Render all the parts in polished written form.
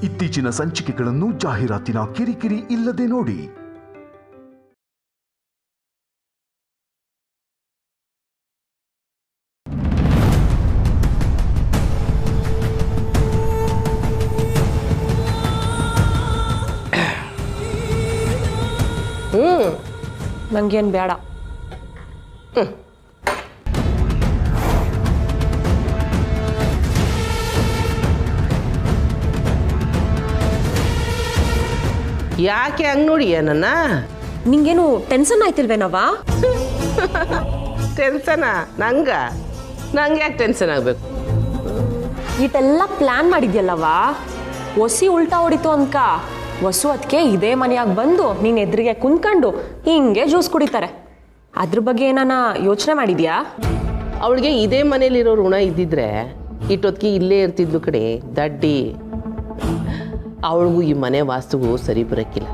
ಇತ್ತೀಚಿನ ಸಂಚಿಕೆಗಳನ್ನು ಜಾಹೀರಾತಿನ ಕಿರಿಕಿರಿ ಇಲ್ಲದೆ ನೋಡಿ. ನಂಗೇನು ಬೇಡ. ಯಾಕೆ ಹಂಗೆ ನೋಡಿಯ ನನ್ನ? ನಿಂಗೇನು ಟೆನ್ಷನ್ ಆಯ್ತಿಲ್ವೇನವ? ಟೆನ್ಷನಾ? ನಂಗೆ ಯಾಕೆ ಟೆನ್ಷನ್ ಆಗಬೇಕು? ಇಟೆಲ್ಲ ಪ್ಲ್ಯಾನ್ ಮಾಡಿದ್ಯಲ್ಲವ, ಒಸಿ ಉಲ್ಟಾ ಹೊಡಿತು ಅನ್ಕ. ಹೊಸು ಅದಕ್ಕೆ ಇದೇ ಮನೆಯಾಗ ಬಂದು ನೀನು ಎದುರಿಗೆ ಕುಂತ್ಕೊಂಡು ಹಿಂಗೆ ಜ್ಯೂಸ್ ಕುಡಿತಾರೆ. ಅದ್ರ ಬಗ್ಗೆ ಏನಾನ ಯೋಚನೆ ಮಾಡಿದ್ಯಾ? ಅವಳಿಗೆ ಇದೇ ಮನೇಲಿರೋ ಋಣ ಇದ್ದಿದ್ರೆ ಇಟ್ಟೊತ್ತಿಗೆ ಇಲ್ಲೇ ಇರ್ತಿದ್ಲು ಕಡೆ ದಡ್ಡಿ. ಅವಳಿಗೂ ಈ ಮನೆ ವಾಸ್ತುಗೂ ಸರಿ ಬರೋಕ್ಕಿಲ್ಲ.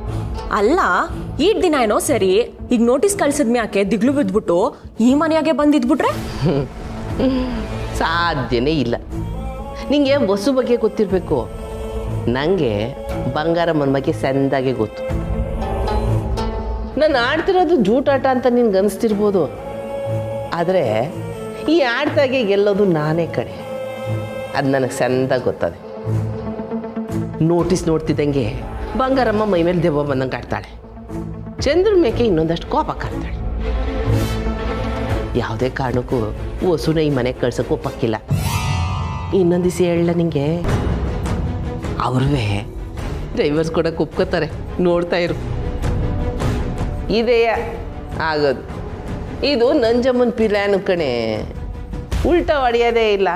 ಅಲ್ಲ, ಈಟ್ ದಿನ ಏನೋ ಸರಿ, ಈಗ ನೋಟಿಸ್ ಕಳ್ಸಿದ್ಮ್ಯಾಕೆ ದಿಗ್ಲು ಬಿದ್ಬಿಟ್ಟು ಈ ಮನೆಯಾಗೆ ಬಂದಿದ್ಬಿಟ್ರೆ ಸಾಧ್ಯನೇ ಇಲ್ಲ. ನಿಂಗೆ ವಸು ಬಗ್ಗೆ ಗೊತ್ತಿರಬೇಕು. ನನಗೆ ಬಂಗಾರ ಮನ ಬಗ್ಗೆ ಸಂದಾಗೆ ಗೊತ್ತು. ನಾನು ಆಡ್ತಿರೋದು ಜೂಟಾಟ ಅಂತ ನಿನ್ಗೆ ಅನಿಸ್ತಿರ್ಬೋದು, ಆದರೆ ಈ ಆಡ್ತಾಗೆ ಗೆಲ್ಲೋದು ನಾನೇ ಕಡೆ. ಅದು ನನಗೆ ಸಂದಾಗ ಗೊತ್ತದೆ. ನೋಟಿಸ್ ನೋಡ್ತಿದ್ದಂಗೆ ಬಂಗಾರಮ್ಮ ಮೈ ಮೇಲೆ ದೆವ್ವ ಬಂದಂಗೆ ಆಡ್ತಾಳೆ. ಚಂದ್ರ ಮೇಕೆ ಇನ್ನೊಂದಷ್ಟು ಕೋಪ ಕಾಡ್ತಾಳೆ. ಯಾವುದೇ ಕಾರಣಕ್ಕೂ ವಸುನ ಈ ಮನೆಗೆ ಕಳ್ಸೋಕೆ ಒಪ್ಪಕ್ಕಿಲ್ಲ. ಇನ್ನೊಂದು ದಿವಸ ಹೇಳ ನಿಂಗೆ, ಅವ್ರವೇ ಡ್ರೈವರ್ಸ್ ಕೊಡಕ್ಕೆ ಒಪ್ಕೋತಾರೆ. ನೋಡ್ತಾ ಇರು, ಇದೆಯಾ ಆಗೋದು. ಇದು ನಂಜಮ್ಮನ ಪ್ಲಾನು ಕಣೆ, ಉಲ್ಟಾ ಹೊಡೆಯೋದೇ ಇಲ್ಲ.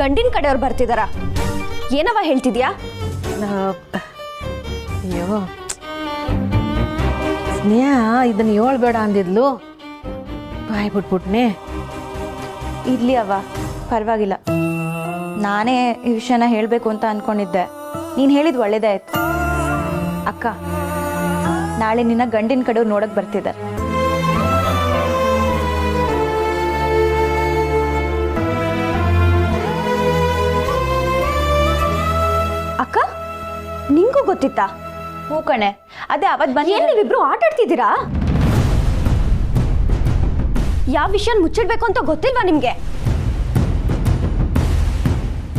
ಗಂಡಿನ ಕಡೆಯವ್ರು ಬರ್ತಿದಾರ, ಏನವ ಹೇಳ್ತಿದ್ಯಾ? ಅಯ್ಯೋ ಸ್ನೇಹ ಇದನ್ನ ಹೇಳ್ಬೇಡ ಅಂದಿದ್ಲು, ಬಾಯ್ ಬಿಟ್ಬಿಟ್ನೆ. ಇರ್ಲಿ ಅವ್ವ, ಪರವಾಗಿಲ್ಲ. ನಾನೇ ಈ ವಿಷಯನ ಹೇಳಬೇಕು ಅಂತ ಅನ್ಕೊಂಡಿದ್ದೆ. ನೀನು ಹೇಳಿದ್ ಒಳ್ಳೇದೇ ಆಯ್ತು. ಅಕ್ಕ, ನಾಳೆ ನಿನ್ನ ಗಂಡಿನ ಕಡೆಯವ್ರು ನೋಡಕ್ ಬರ್ತಿದ್ದಾರೆ. ಅಕ್ಕ, ನಿಂಗೂ ಗೊತ್ತಿತ್ತಾ? ಹೂ ಕಣೆ, ಅದೇ ಅವತ್ ಬನ್ನಿ. ನೀವಿಬ್ರು ಆಟ ಆಡ್ತಿದ್ದೀರಾ? ಯಾವ ವಿಷಯ ಮುಚ್ಚಿಡ್ಬೇಕು ಅಂತ ಗೊತ್ತಿಲ್ವಾ ನಿಮ್ಗೆ?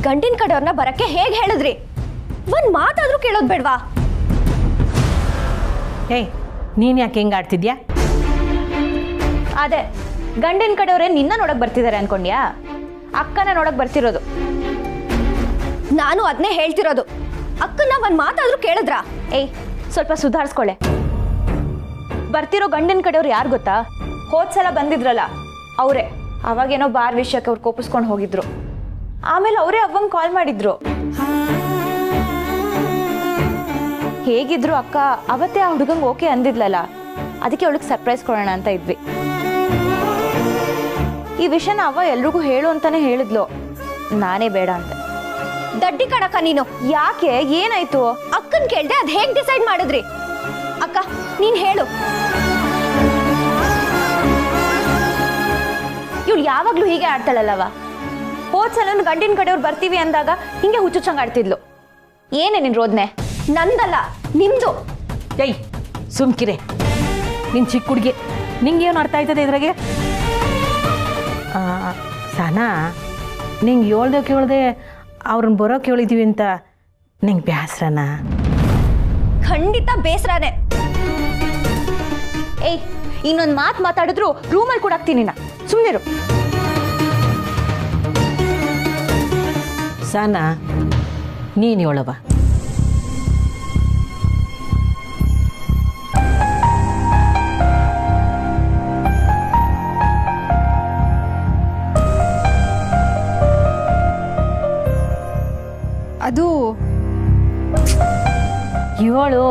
ಗಂಡಿನ ಕಡೆಯವ್ರನ್ನ ಬರಕ್ಕೆ ಹೇಗೆ ಹೇಳಿದ್ರಿ? ಒಂದ್ ಮಾತಾದ್ರೂ ಕೇಳೋದ್ ಬೇಡ್ವಾ? ಏಯ್, ನೀನ್ ಯಾಕೆ ಹಿಂಗೆ ಆಡ್ತಿದ್ಯಾ? ಅದೇ ಗಂಡಿನ ಕಡೆಯವ್ರೆ ನಿನ್ನ ನೋಡಕ್ ಬರ್ತಿದ್ದಾರೆ ಅನ್ಕೊಂಡ್ಯಾ? ಅಕ್ಕನ ನೋಡಕ್ ಬರ್ತಿರೋದು. ನಾನು ಅದನ್ನೇ ಹೇಳ್ತಿರೋದು. ಅಕ್ಕನ ಒಂದ್ ಮಾತಾದ್ರೂ ಕೇಳಿದ್ರ? ಏಯ್, ಸ್ವಲ್ಪ ಸುಧಾರಿಸ್ಕೊಳ್ಳೆ. ಬರ್ತಿರೋ ಗಂಡಿನ ಕಡೆಯವ್ರು ಯಾರು ಗೊತ್ತಾ? ಹೋದ್ಸಲ ಬಂದಿದ್ರಲ್ಲ ಅವರೇ. ಅವಾಗೇನೋ ಬಾರ್ ವಿಷಯಕ್ಕೆ ಅವ್ರು ಕೋಪಿಸ್ಕೊಂಡು ಹೋಗಿದ್ರು. ಆಮೇಲೆ ಅವರೇ ಅವಂಗ್ ಕಾಲ್ ಮಾಡಿದ್ರು. ಹೇಗಿದ್ರು ಅಕ್ಕ ಅವತ್ತೇ ಆ ಹುಡುಗಂಗೆ ಓಕೆ ಅಂದಿದ್ಲಲ್ಲ, ಅದಕ್ಕೆ ಅವಳಿಗೆ ಸರ್ಪ್ರೈಸ್ ಕೊಡೋಣ ಅಂತ ಇದ್ವಿ. ಈ ವಿಷಯನ ಅವ್ವ ಎಲ್ರಿಗೂ ಹೇಳು ಅಂತಾನೆ ಹೇಳಿದ್ಲು. ನಾನೇ ಬೇಡ ಅಂದೆ. ದಡ್ಡಿ ಕಣಕ್ಕ ನೀನು. ಯಾಕೆ, ಏನಾಯ್ತು? ಅಕ್ಕನ್ ಕೇಳ್ದೆ, ಅದ್ ಹೇಗ್ ಡಿಸೈಡ್ ಮಾಡಿದ್ರಿ? ಅಕ್ಕ, ನೀನ್ ಹೇಳು. ಇವ್ಳು ಯಾವಾಗ್ಲೂ ಹೀಗೆ ಆಡ್ತಾಳಲ್ಲವ. ಹೋದ್ಸಲ ಗಂಡಿನ ಕಡೆಯವ್ರು ಬರ್ತೀವಿ ಅಂದಾಗ ಹಿಂಗೆ ಹುಚ್ಚುಚ್ಚಂಗ್ ಆಡ್ತಿದ್ಲು. ಏನೇ ನಿನ್ ರೋದ್ನೆ? ನಂದಲ್ಲ, ನಿಮ್ದು. ಏಯ್, ಸುಮ್ಕಿರೆ. ನಿನ್ ಚಿಕ್ಕ ಹುಡುಗಿ, ನಿಂಗೇನು ಅರ್ಥ ಆಯ್ತದೆ ಇದ್ರಾಗೆ? ಸನಾ, ನಿಂಗೆ ಹೇಳ್ದೆ ಕೇಳ್ದೆ ಅವ್ರನ್ನ ಬರೋಕೆ ಹೇಳಿದೀವಿ ಅಂತ ನಿಂಗೆ ಬೇಸರನಾ? ಖಂಡಿತ ಬೇಸರನೇ. ಏಯ್, ಇನ್ನೊಂದು ಮಾತು ಮಾತಾಡಿದ್ರು ರೂಮಲ್ಲಿ ಕೊಡಾಕ್ತೀನಿ ನಾ. ಸುಮ್ಮನಿರು. ಸನಾ, ನೀನು ಹೇಳವ. ಅದು ಹೇಳು.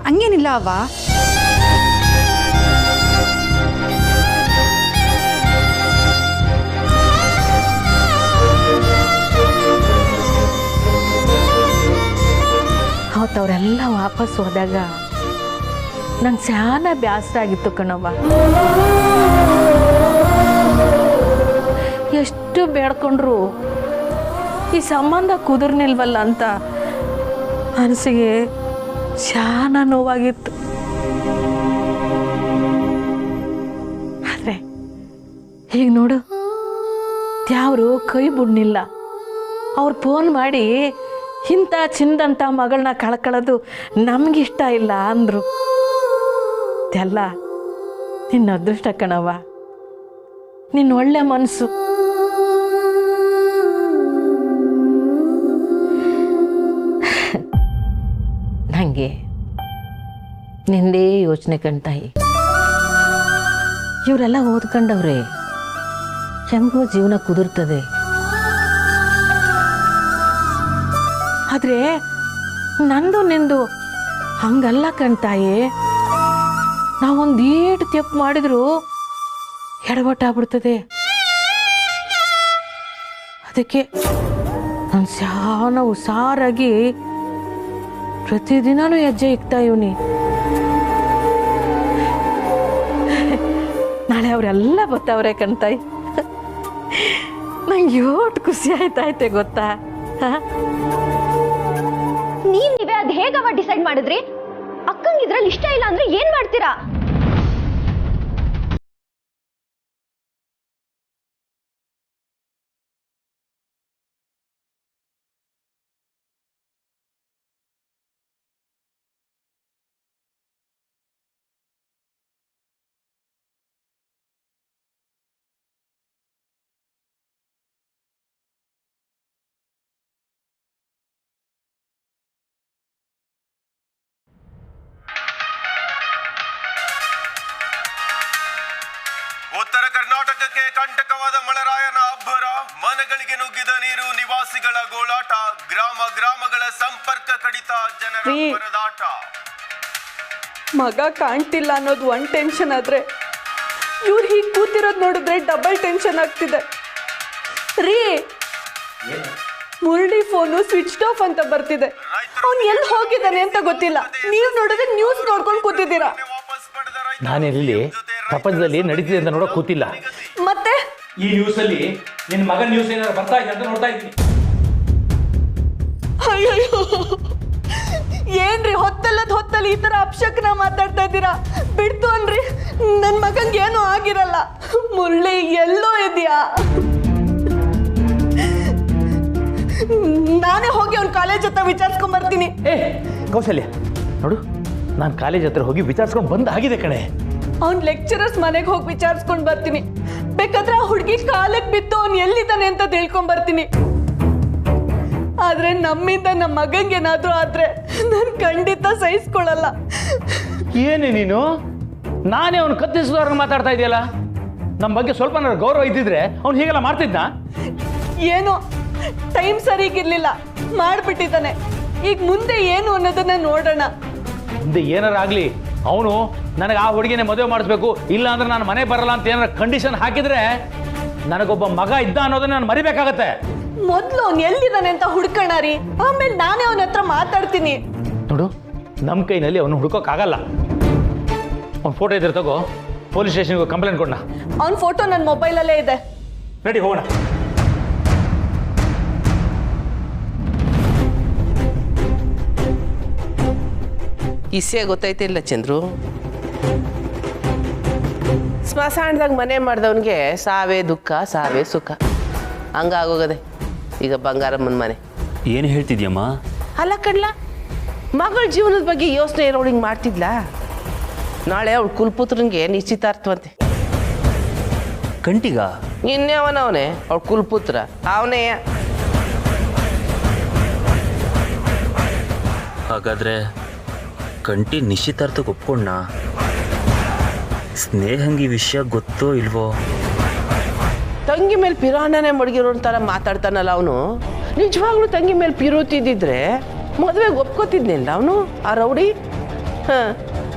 ಹಂಗೇನಿಲ್ಲ ಅವ್ವ. ಮತ್ತು ಅವರೆಲ್ಲ ವಾಪಸ್ ಹೋದಾಗ ನಂಗೆ ಸ್ಯಾನ ಬೇಸರ ಆಗಿತ್ತು ಕಣವ್ವ. ಎಷ್ಟು ಬೇಡ್ಕೊಂಡ್ರು ಈ ಸಂಬಂಧ ಕುದುರ್ನಿಲ್ವಲ್ಲ ಅಂತ ಮನಸ್ಸಿಗೆ ಶಾನ ನೋವಾಗಿತ್ತು. ಆದರೆ ಈಗ ನೋಡು, ಯಾರು ಕೈ ಬಿಡ್ನಿಲ್ಲ. ಅವ್ರು ಫೋನ್ ಮಾಡಿ ಇಂಥ ಚಿಂದಂಥ ಮಗಳನ್ನ ಕಳ್ಕೊಳ್ಳೋದು ನಮಗಿಷ್ಟ ಇಲ್ಲ ಅಂದರು. ಎಲ್ಲ ನಿನ್ನ ಅದೃಷ್ಟ ಕಣವ್ವ, ನಿನ್ನ ಒಳ್ಳೆ ಮನಸ್ಸು. ನನಗೆ ನಿಂದೇ ಯೋಚನೆ ಕಣ್ತಾಯಿ. ಇವರೆಲ್ಲ ಓದ್ಕೊಂಡವ್ರೆ, ಹೆಂಗೋ ಜೀವನ ಕುದುರ್ತದೆ. ಆದರೆ ನಂದು ನಿಂದು ಹಂಗಲ್ಲ ಕಣ್ತಾಯಿ. ನಾವೊಂದು ಏಟು ತಪ್ಪು ಮಾಡಿದ್ರು ಎಡವಟ್ಟಾಗ್ಬಿಡ್ತದೆ. ಅದಕ್ಕೆ ನಾನು ಶಾನ ಹುಷಾರಾಗಿ ಪ್ರತಿದಿನನೂ ಹೆಜ್ಜೆ ಇಕ್ತಾ ಇವನಿ. ನಾಳೆ ಅವರೆಲ್ಲ ಬರ್ತಾವ್ರೆ ಕಣ್ತಾಯಿ. ನಂಗೆ ಯೋಟ್ ಖುಷಿ ಆಯ್ತಾಯ್ತೆ ಗೊತ್ತಾ? ನೀವೇ ಅದು ಹೇಗವ ಡಿಸೈಡ್ ಮಾಡಿದ್ರಿ? ಅಕ್ಕಂಗೆ ಇದ್ರಲ್ಲಿ ಇಷ್ಟ ಇಲ್ಲ ಅಂದ್ರೆ ಏನ್ ಮಾಡ್ತೀರಾ? ಉತ್ತರ ಕರ್ನಾಟಕಕ್ಕೆ ಕಂಟಕವಾದ ಮಳೆರಾಯನ ಅಬ್ಬರ, ಮನೆಗಳಿಗೆ ನುಗ್ಗಿದ ನೀರು, ನಿವಾಸಿಗಳ ಗೋಳಾಟ, ಗ್ರಾಮ ಗ್ರಾಮಗಳ ಸಂಪರ್ಕ ಕಡಿತ, ಜನರ ಪರದಾಟ. ಮಗ ಕಾಣ್ತಿಲ್ಲ ಅನ್ನೋದು ಒಂದು ಟೆನ್ಷನ್ ಆದ್ರೆ ಇವ್ರು ಹೀಗೆ ಕೂತಿರೋದು ನೋಡಿದ್ರೆ ಡಬಲ್ ಟೆನ್ಷನ್ ಆಗ್ತಿದೆ ರೀ. ಮುರಳಿ ಫೋನು ಸ್ವಿಚ್ ಆಫ್ ಅಂತ ಬರ್ತಿದೆ. ಅವ್ನು ಎಲ್ಲಿ ಹೋಗಿದ್ದಾನೆ ಅಂತ ಗೊತ್ತಿಲ್ಲ. ನೀವು ನೋಡಿದ್ರೆ ನ್ಯೂಸ್ ನೋಡ್ಕೊಂಡು ಕೂತಿದ್ದೀರಾ. ನಾನಿಲ್ಲಿ ಪ್ರಪಂಚದಲ್ಲಿ ನಡೀತಿದೆ ಅಂತ ನೋಡೋಕೆ ಕೂತಿಲ್ಲ. ಮತ್ತೆ ಈ ನ್ಯೂಸ್ ಅಲ್ಲಿ ನಿನ್ನ ಮಗನ ನ್ಯೂಸ್ ಏನಾದ್ರು ಬರ್ತಾ ಇದೆ ಅಂತ ನೋಡ್ತಾ ಇದ್ದೀನಿ. ಅಯ್ಯೋ, ಏನ್ರಿ ಹೊತ್ತಲ್ಲಿ ಈ ತರ ಅಪಶಕನ ಮಾತಾಡ್ತಾ ಇದ್ದೀರಾ? ಬಿಡ್ತು ಅನ್ರಿ, ನನ್ನ ಮಗಂಗೆ ಏನೂ ಆಗಿರಲ್ಲ. ಮುರಳಿ ಎಲ್ಲೋ ಇದೆಯಾ? ನಾನೇ ಹೋಗಿ ಅವ್ನ ಕಾಲೇಜ್ ಹತ್ರ ವಿಚಾರಿಸ್ಕೊಂಡ್ ಬರ್ತೀನಿ. ಕೌಶಲ್ಯ ನೋಡು, ನಾನು ಕಾಲೇಜ್ ಹತ್ರ ಹೋಗಿ ವಿಚಾರಿಸ್ಕೊಂಡು ಬಂದ ಆಗಿದೆ ಕಣೆ. ಅವ್ನ ಲೆಕ್ಚರರ್ಸ್ ಮನೆಗೆ ಹೋಗಿ ವಿಚಾರಿಸ್ಕೊಂಡು ಬರ್ತೀನಿ. ಬೇಕಾದ್ರೆ ಆ ಹುಡುಗಿ ಕಾಲಕ್ಕೆ ಬಿತ್ತು ಅವ್ನು ಎಲ್ಲಿದ್ದಾನೆ ಅಂತ ತಿಳ್ಕೊಂಡ್ ಬರ್ತೀನಿ. ಆದ್ರೆ ನಮ್ಮಿಂದ ನಮ್ಮ ಮಗಂಗೇನಾದ್ರೂ ಆದ್ರೆ ನಾನು ಖಂಡಿತ ಸಹಿಸ್ಕೊಳ್ಳಲ್ಲ. ಏನೇ ನೀನು, ನಾನೇ ಅವ್ನು ಕತ್ತಿಸಿದವ್ರನ್ನ ಮಾತಾಡ್ತಾ ಇದೆಯಲ್ಲ. ನಮ್ಮ ಬಗ್ಗೆ ಸ್ವಲ್ಪ ಗೌರವ ಇದ್ದಿದ್ರೆ ಅವ್ನು ಹೀಗೆಲ್ಲ ಮಾಡ್ತಿದ್ನಾ? ಏನೋ ಟೈಮ್ ಸರಿಗಿರ್ಲಿಲ್ಲ, ಮಾಡ್ಬಿಟ್ಟಿದ್ದಾನೆ. ಈಗ ಮುಂದೆ ಏನು ಅನ್ನೋದನ್ನ ನೋಡೋಣ. ಮುಂದೆ ಏನಾರ ಆಗ್ಲಿ, ಅವನು ನನಗೆ ಆ ಹುಡುಗಿನೇ ಮದುವೆ ಮಾಡಿಸ್ಬೇಕು, ಇಲ್ಲ ಅಂದ್ರೆ ನಾನು ಮನೆ ಬರಲ್ಲ ಅಂತ ಏನಾರ ಕಂಡೀಷನ್ ಹಾಕಿದ್ರೆ ನನಗೊಬ್ಬ ಮಗ ಇದ್ದ ಅನ್ನೋದನ್ನ ನಾನು ಮರಿಬೇಕಾಗತ್ತೆ. ಮೊದ್ಲು ಅವ್ನು ಎಲ್ಲಿದ್ದಾನೆ ಅಂತ ಹುಡ್ಕೋಣ ರೀ, ಆಮೇಲೆ ನಾನೇ ಅವನ ಹತ್ರ ಮಾತಾಡ್ತೀನಿ. ನೋಡು, ನಮ್ಮ ಕೈನಲ್ಲಿ ಅವನು ಹುಡ್ಕೋಕ್ಕಾಗಲ್ಲ. ಅವ್ನ ಫೋಟೋ ಇದ್ರೆ ತಗೋ, ಪೊಲೀಸ್ ಸ್ಟೇಷನ್ಗೆ ಕಂಪ್ಲೇಂಟ್ ಕೊಡೋಣ. ಅವ್ನ ಫೋಟೋ ನನ್ನ ಮೊಬೈಲಲ್ಲೇ ಇದೆ. ರೆಡಿ, ಹೋಗೋಣ. ಇಸೆ ಗೊತ್ತೈತಿಲ್ಲ ಚಂದ್ರು, ಸ್ಮಶಾನದಾಗ ಮನೆ ಮಾಡಿದವನಿಗೆ ಸಾವೇ ದುಃಖ ಸಾವೇ ಸುಖ ಹಂಗಾಗೋಗದೆ ಈಗ ಬಂಗಾರಮ್ಮನ ಮನೆ. ಏನು ಹೇಳ್ತಿದ್ಯಮ್ಮ? ಅಲ್ಲ ಕಡ್ಲ, ಮಗಳ ಜೀವನದ ಬಗ್ಗೆ ಯೋಚನೆ ಇರೋಳು ಹಿಂಗೆ ಮಾಡ್ತಿದ್ಲ. ನಾಳೆ ಅವಳು ಕುಲ್ಪುತ್ರನಿಗೆ ನಿಶ್ಚಿತಾರ್ಥವಂತೆ. ಕಂಟಿಗ ಇನ್ನೇವನವನೇ ಅವಳು ಕುಲ್ಪುತ್ರ, ಅವನೇ. ಹಾಗಾದ್ರೆ ಕಂಟಿ ನಿಶ್ಚಿತಾರ್ಥಕ್ಕೆ ಒಪ್ಕೊಂಡ? ಸ್ನೇಹಂಗಿ ವಿಷಯ ಗೊತ್ತೋ ಇಲ್ವೋ? ತಂಗಿ ಮೇಲೆ ಪಿರಾಣನೆ ಮಡಗಿರೋ ಥರ ಮಾತಾಡ್ತಾನಲ್ಲ ಅವನು. ನಿಜವಾಗ್ಲೂ ತಂಗಿ ಮೇಲೆ ಪಿರೋತಿದ್ದಿದ್ರೆ ಮದುವೆಗೆ ಒಪ್ಕೋತಿದ್ನಿಲ್ಲ ಅವನು, ಆ ರೌಡಿ. ಹಾಂ,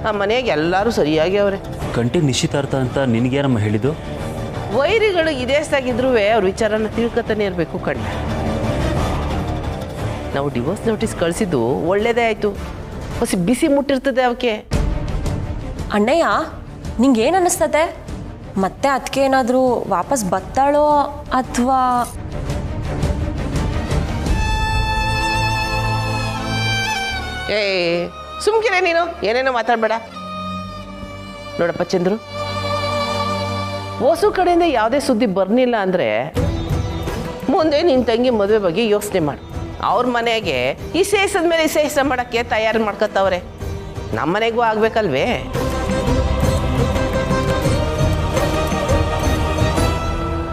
ಆ ಮನೆಯಾಗ ಎಲ್ಲರೂ ಸರಿಯಾಗಿ ಅವ್ರೆ. ಕಂಟಿ ನಿಶ್ಚಿತಾರ್ಥ ಅಂತ ನಿನಗೇನಮ್ಮ ಹೇಳಿದ್ದು? ವೈರಿಗಳು ಇದೇಸಾಗಿದ್ರು ಅವ್ರ ವಿಚಾರನ ತಿಳ್ಕೊತಾನೆ ಇರಬೇಕು ಕಣ್ಣ. ನಾವು ಡಿವೋರ್ಸ್ ನೋಟಿಸ್ ಕಳಿಸಿದ್ದು ಒಳ್ಳೇದೇ ಆಯಿತು. ಹೊಸ ಬಿಸಿ ಮುಟ್ಟಿರ್ತದೆ ಅವಕ್ಕೆ. ಅಣ್ಣಯ್ಯ ನಿಂಗೆ ಏನು ಅನ್ನಿಸ್ತದೆ? ಮತ್ತೆ ಅದಕ್ಕೆ ಏನಾದರೂ ವಾಪಸ್ ಬರ್ತಾಳೋ ಅಥವಾ? ಸುಮ್ಕಿರೆ ನೀನು, ಏನೇನೋ ಮಾತಾಡಬೇಡ. ನೋಡಪ್ಪ ಚಂದ್ರು, ಹೊಸು ಕಡೆಯಿಂದ ಯಾವುದೇ ಸುದ್ದಿ ಬರ್ನಿಲ್ಲ ಅಂದರೆ ಮುಂದೆ ನಿನ್ನ ತಂಗಿ ಮದುವೆ ಬಗ್ಗೆ ಯೋಚನೆ ಮಾಡು. ಅವ್ರ ಮನೆಗೆ ಈ ಸೇಸದ ಮೇಲೆ ಈ ಸೇಸ ಮಾಡೋಕ್ಕೆ ತಯಾರು ಮಾಡ್ಕೊತವ್ರೆ. ನಮ್ಮ ಮನೆಗೂ ಆಗ್ಬೇಕಲ್ವೇ?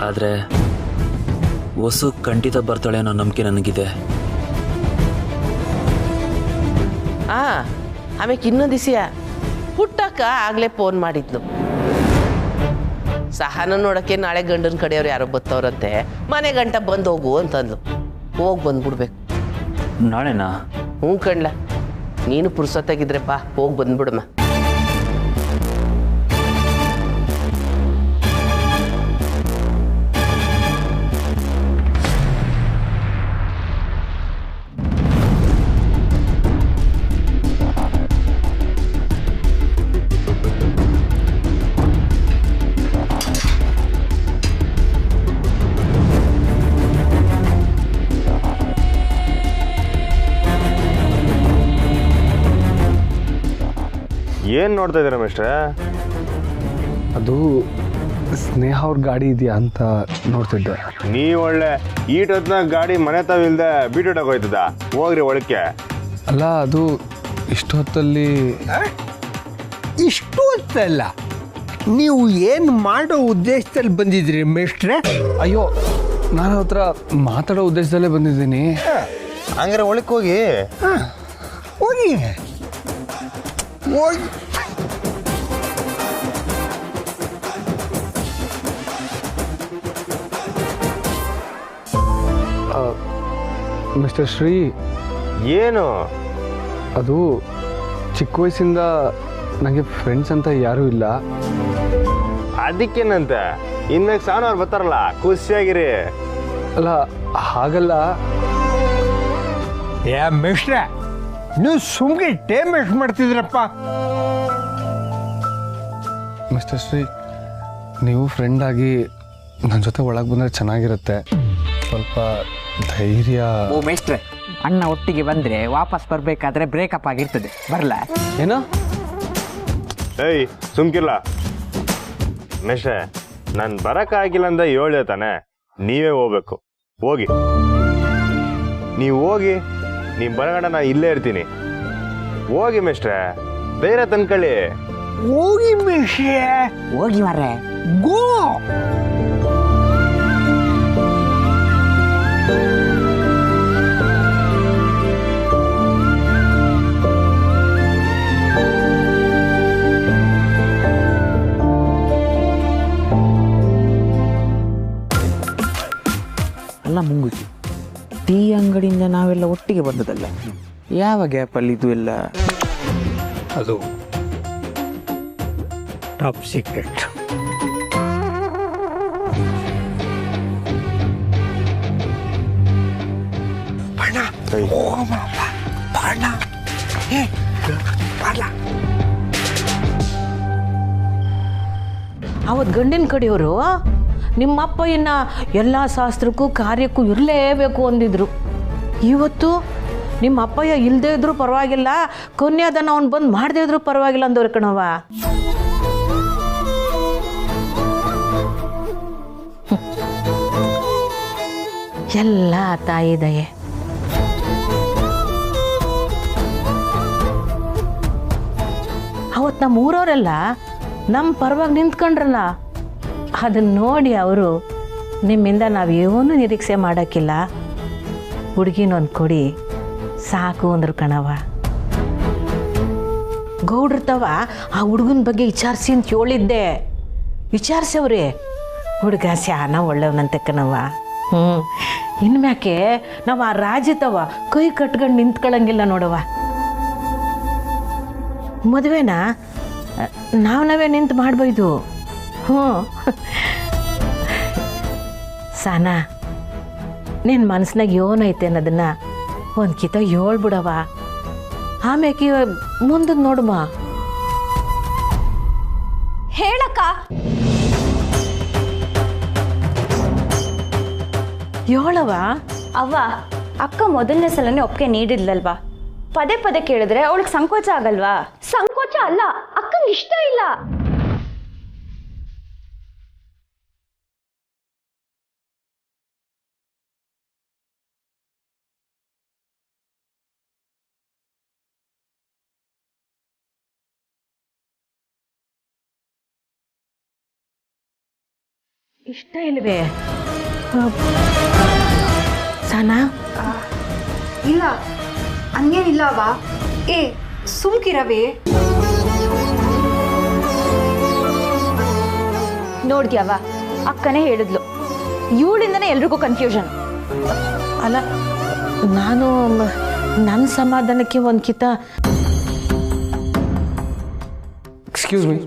ಆದರೆ ಹೊಸು ಖಂಡಿತ ಬರ್ತಾಳೆ ಅನ್ನೋ ನಂಬಿಕೆ ನನಗಿದೆ. ಆಮೇಲೆ ಇನ್ನೊಂದು ದಿವಸ ಹುಟ್ಟಕ್ಕ ಆಗಲೇ ಫೋನ್ ಮಾಡಿದ್ಲು. ಸಹನ ನೋಡೋಕ್ಕೆ ನಾಳೆ ಗಂಡನ ಕಡೆಯವ್ರು ಯಾರೋ ಬತ್ತವ್ರಂತೆ, ಮನೆ ಗಂಟ ಬಂದು ಹೋಗು ಅಂತಂದ್ಲು. ಹೋಗಿ ಬಂದ್ಬಿಡ್ಬೇಕು. ನಾಳೆನಾ? ಹ್ಞೂ ಕಣ್ಲ, ನೀನು ಪುರ್ಸೊತ್ತಾಗಿದ್ರೆಪ್ಪ ಹೋಗಿ ಬಂದ್ಬಿಡಮ್ಮ. ಏನು ನೋಡ್ತಾ ಇದ್ದೀರಾ ಮಿಸ್ಟ್ರೆ? ಅದು ಸ್ನೇಹ ಅವ್ರ ಗಾಡಿ ಇದೆಯಾ ಅಂತ ನೋಡ್ತಿದ್ದೆ. ನೀವು ಒಳ್ಳೆ ಈಟೊತ್ನಾಗ ಗಾಡಿ ಮನೆ ತಾವಿಲ್ದೆ ಬೀಟೋಟಾಗ ಹೋಯ್ತದ? ಹೋಗ್ರಿ ಒಳಕ್ಕೆ. ಅಲ್ಲ, ಅದು ಇಷ್ಟು ಹೊತ್ತಲ್ಲಿ ಇಷ್ಟು ಹೊತ್ತಲ್ಲ, ನೀವು ಏನು ಮಾಡೋ ಉದ್ದೇಶದಲ್ಲಿ ಬಂದಿದ್ರಿ ಮೇಷ್ಟ್ರೆ? ಅಯ್ಯೋ, ನಾನು ಹತ್ರ ಮಾತಾಡೋ ಉದ್ದೇಶದಲ್ಲೇ ಬಂದಿದ್ದೀನಿ. ಹಂಗಾರೆ ಒಳಕ್ಕೆ ಹೋಗಿ. ಹೋಗಿ ಹೋಗಿ. ಮಿಸ್ಟರ್ ಶ್ರೀ, ಏನು ಅದು ಚಿಕ್ಕ ವಯಸ್ಸಿಂದ ನನಗೆ ಫ್ರೆಂಡ್ಸ್ ಅಂತ ಯಾರೂ ಇಲ್ಲ. ಅದಕ್ಕೇನಂತೆ, ಇನ್ಮೇಲೆ ಸಾನವ್ರು ಬರ್ತಾರಲ್ಲ, ಖುಷಿಯಾಗಿರಿ. ಅಲ್ಲ, ಹಾಗಲ್ಲ. ಮೇಷ್ಟ್ರೆ, ನೀವು ಸುಮ್ಗೆ ಟೈಮ್ ವೇಸ್ಟ್ ಮಾಡ್ತಿದ್ರಪ್ಪ. ಮಿಸ್ಟರ್ ಶ್ರೀ, ನೀವು ಫ್ರೆಂಡ್ ಆಗಿ ನನ್ನ ಜೊತೆ ಒಳಗೆ ಬಂದರೆ ಚೆನ್ನಾಗಿರುತ್ತೆ. ಸ್ವಲ್ಪ ಧೈರ್ಯ. ಓ ಮೇಷ್ಟ್ರೆ, ಅಣ್ಣ ಒಟ್ಟಿಗೆ ಬಂದರೆ ವಾಪಸ್ ಬರಬೇಕಾದ್ರೆ ಬ್ರೇಕಪ್ ಆಗಿರ್ತದೆ. ಬರಲ್ಲ? ಏನೋ? ಏಯ್ ಸುಮ್ಕಿಲ್ಲ ಮೇಷ್ಟ್ರೆ, ನಾನು ಬರೋಕ್ಕಾಗಿಲ್ಲ ಅಂದ ಹೇಳ್ದೆ ತಾನೆ, ನೀವೇ ಹೋಗ್ಬೇಕು. ಹೋಗಿ, ನೀವು ಹೋಗಿ. ನೀವು ಬರಗಣ ನಾನು ಇಲ್ಲೇ ಇರ್ತೀನಿ. ಹೋಗಿ ಮೇಷ್ಟ್ರೆ, ಧೈರ್ಯ ತಂದ್ಕೊಳ್ಳಿ. ಹೋಗಿ ಮೇಷ್ಟ್ರೆ, ಹೋಗಿ ಮಾರ್ರೆ, ಗೋ. ಅಲ್ಲ ಮುಂಗುಚಿ, ಟೀ ಅಂಗಡಿಯಿಂದ ನಾವೆಲ್ಲ ಒಟ್ಟಿಗೆ ಬಂದದಲ್ಲ, ಯಾವ ಗ್ಯಾಪಲ್ಲಿ ಇದು ಎಲ್ಲ? ಅದು ಟಾಪ್ ಸೀಕ್ರೆಟ್. ಅವತ್ತು ಗಂಡಿನ ಕಡೆಯವರು ನಿಮ್ಮಪ್ಪ ಇನ್ನು ಎಲ್ಲ ಶಾಸ್ತ್ರಕ್ಕೂ ಕಾರ್ಯಕ್ಕೂ ಇರಲೇಬೇಕು ಅಂದಿದ್ರು. ಇವತ್ತು ನಿಮ್ಮ ಅಪ್ಪಯ್ಯ ಇಲ್ಲದೇ ಇದ್ರೂ ಪರವಾಗಿಲ್ಲ, ಕೊನೆಯದನ್ನು ಅವ್ನು ಬಂದು ಮಾಡದೇ ಇದ್ರೂ ಪರವಾಗಿಲ್ಲ ಅಂದವ್ರು ಕಣವ. ಎಲ್ಲ ತಾಯಿ ದಯೆ. ಅವತ್ತು ನಮ್ಮ ಊರವರೆಲ್ಲ ನಮ್ಮ ಪರವಾಗಿ ನಿಂತ್ಕೊಂಡ್ರಲ್ಲ, ಅದನ್ನು ನೋಡಿ ಅವರು ನಿಮ್ಮಿಂದ ನಾವೇನೂ ನಿರೀಕ್ಷೆ ಮಾಡೋಕ್ಕಿಲ್ಲ, ಹುಡುಗಿನೊಂದು ಕೊಡಿ ಸಾಕು ಅಂದ್ರು ಕಣವ. ಗೌಡ್ರತವ ಆ ಹುಡುಗನ ಬಗ್ಗೆ ವಿಚಾರಿಸಿ ಅಂತ ಹೇಳಿದ್ದೆ. ವಿಚಾರಿಸವ್ರಿ, ಹುಡುಗ ಸ್ಯಾನ ಒಳ್ಳೆಯವನಂತೆ ಕಣವ. ಇನ್ಮ್ಯಾಕೆ ನಾವು ಆ ರಾಜ್ಯತವ ಕೈ ಕಟ್ಕೊಂಡು ನಿಂತ್ಕೊಳ್ಳಂಗಿಲ್ಲ ನೋಡವ. ಮದುವೆನ ನಾವೇ ನಿಂತು ಮಾಡ್ಬೋದು. ಸಾನಾ, ನಿನ್ನ ಮನಸ್ಸಿನಾಗ ಏನೈತೆ ಅನ್ನೋದನ್ನು ಒಂದ್ಕಿತ ಹೇಳ್ಬಿಡವ, ಆಮ್ಯಾಕೆ ಮುಂದೆ ನೋಡುಮ. ಹೇಳಕ್ಕ. ಹೇಳವ. ಅವ್ವ, ಅಕ್ಕ ಮೊದಲನೇ ಸಲನೇ ಒಪ್ಪಿಗೆ ನೀಡಿದ್ಲಲ್ವಾ, ಪದೇ ಪದೇ ಕೇಳಿದ್ರೆ ಅವಳಿಗೆ ಸಂಕೋಚ ಆಗಲ್ವಾ? ಸಂಕೋಚ ಅಲ್ಲ, ಅಕ್ಕಂಗೆ ಇಷ್ಟ ಇಲ್ಲ. ಇಷ್ಟ ಇಲ್ವೇ ಸನಾ? ಇಲ್ಲ, ಹಂಗೇನಿಲ್ಲ ಅವ. ಸುಮ್ಕಿರವೇ. ನೋಡ್ದ್ಯಾವ, ಅಕ್ಕನೇ ಹೇಳಿದ್ಲು, ಇವಳಿಂದನೇ ಎಲ್ರಿಗೂ ಕನ್ಫ್ಯೂಷನ್. ಅಲ್ಲ, ನಾನು ನನ್ನ ಸಮಾಧಾನಕ್ಕೆ ಒಂದ್ಕಿತ. Excuse me.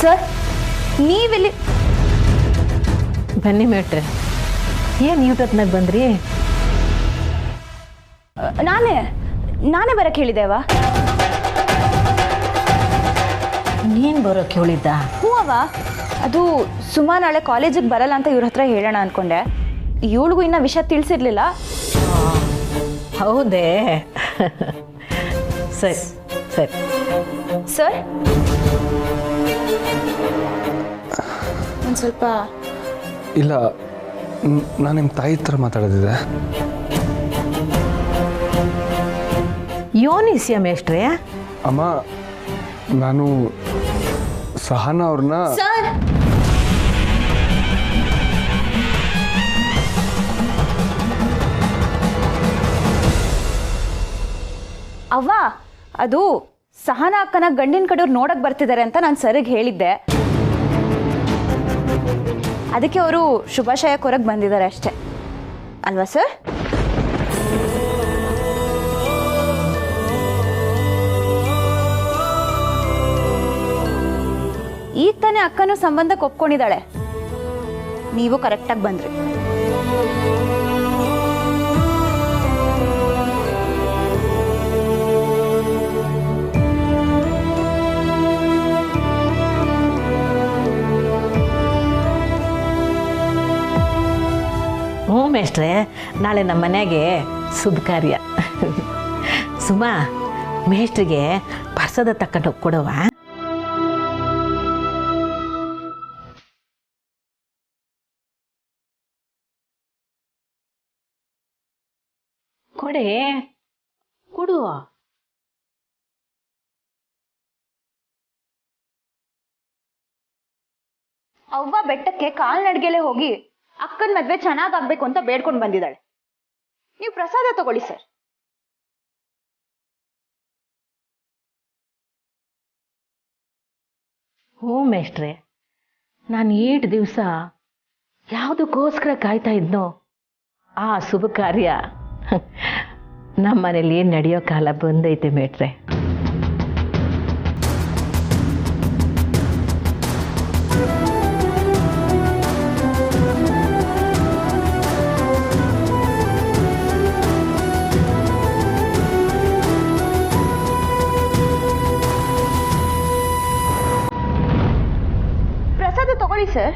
ಸರ್, ನೀವಿಲ್ಲಿ ಬನ್ನಿ ಮೇಟ್ರೆ. ಏನು ಯೂಟತ್ನಾಗ ಬಂದ್ರಿ? ನಾನೇ ಬರಕ್ಕೆ ಹೇಳಿದೆವ. ನೀನು ಬರೋಕ್ಕೆ ಹೇಳಿದ್ದ? ಹ್ಞೂ ಅವ, ಅದು ಸುಮಾ ನಾಳೆ ಕಾಲೇಜಿಗೆ ಬರಲ್ಲ ಅಂತ ಇವ್ರ ಹತ್ರ ಹೇಳೋಣ ಅಂದ್ಕೊಂಡೆ. ಇವಳಿಗೂ ಇನ್ನೂ ವಿಷಯ ತಿಳಿಸಿರ್ಲಿಲ್ಲ. ಹೌದೇ? ಸರಿ ಸರಿ. ಸರ್, ಒಂದು ಸ್ವಲ್ಪ. ಇಲ್ಲ, ನಾನು ನಿಮ್ಮ ತಾಯಿ ಹತ್ರ ಮಾತಾಡೋದಿದೆ. ಯೋನಿಸ್ಯ ಮೇಷ್ಟ್ರೆ. ಅಮ್ಮ, ನಾನು ಸಹನಾ ಅವ್ರನ್ನ. ಸರ್, ಅವ್ವ, ಅದು ಸಹನಾ ಅಕ್ಕನ ಗಂಡಿನ ಕಡೆಯವ್ರು ನೋಡಕ್ ಬರ್ತಿದ್ದಾರೆ ಅಂತ ನಾನು ಸರಿಗೆ ಹೇಳಿದ್ದೆ. ಅದಕ್ಕೆ ಅವರು ಶುಭಾಶಯ ಕೊರಗೆ ಬಂದಿದ್ದಾರೆ ಅಷ್ಟೇ ಅಲ್ವಾ ಸರ್? ಈಗ ತಾನೇ ಅಕ್ಕನೂ ಸಂಬಂಧಕ್ಕೆ ಒಪ್ಕೊಂಡಿದ್ದಾಳೆ, ನೀವು ಕರೆಕ್ಟಾಗಿ ಬಂದ್ರಿ. ಹ್ಞೂ ಮೇಷ್ಟ್ರೆ, ನಾಳೆ ನಮ್ಮ ಮನೆಗೆ ಶುಭ ಕಾರ್ಯ. ಸುಮಾ, ಮೇಷ್ಟ್ರಿಗೆ ಪ್ರಸಾದ ತಕೊಂಡು ಕೊಡವ. ಕೊಡೆ, ಕೊಡು. ಅವ್ವ ಬೆಟ್ಟಕ್ಕೆ ಕಾಲ್ನಡಿಗೆಲೆ ಹೋಗಿ ಅಕ್ಕನ ಮದ್ವೆ ಚೆನ್ನಾಗಾಗ್ಬೇಕು ಅಂತ ಬೇಡ್ಕೊಂಡು ಬಂದಿದ್ದಾಳೆ. ನೀವು ಪ್ರಸಾದ ತಗೊಳ್ಳಿ ಸರ್. ಹ್ಞೂ ಮೇಷ್ಟ್ರೆ, ನಾನು 8 ದಿವಸ ಯಾವುದಕ್ಕೋಸ್ಕರ ಕಾಯ್ತಾ ಇದ್ನೋ ಆ ಶುಭ ಕಾರ್ಯ ನಮ್ಮ ಮನೇಲಿ ನಡೆಯೋ ಕಾಲ ಬಂದೈತೆ ಮೇಷ್ಟ್ರೆ. ಪ್ರಸಾದ ತಗೊಳ್ಳಿ ಸರ್.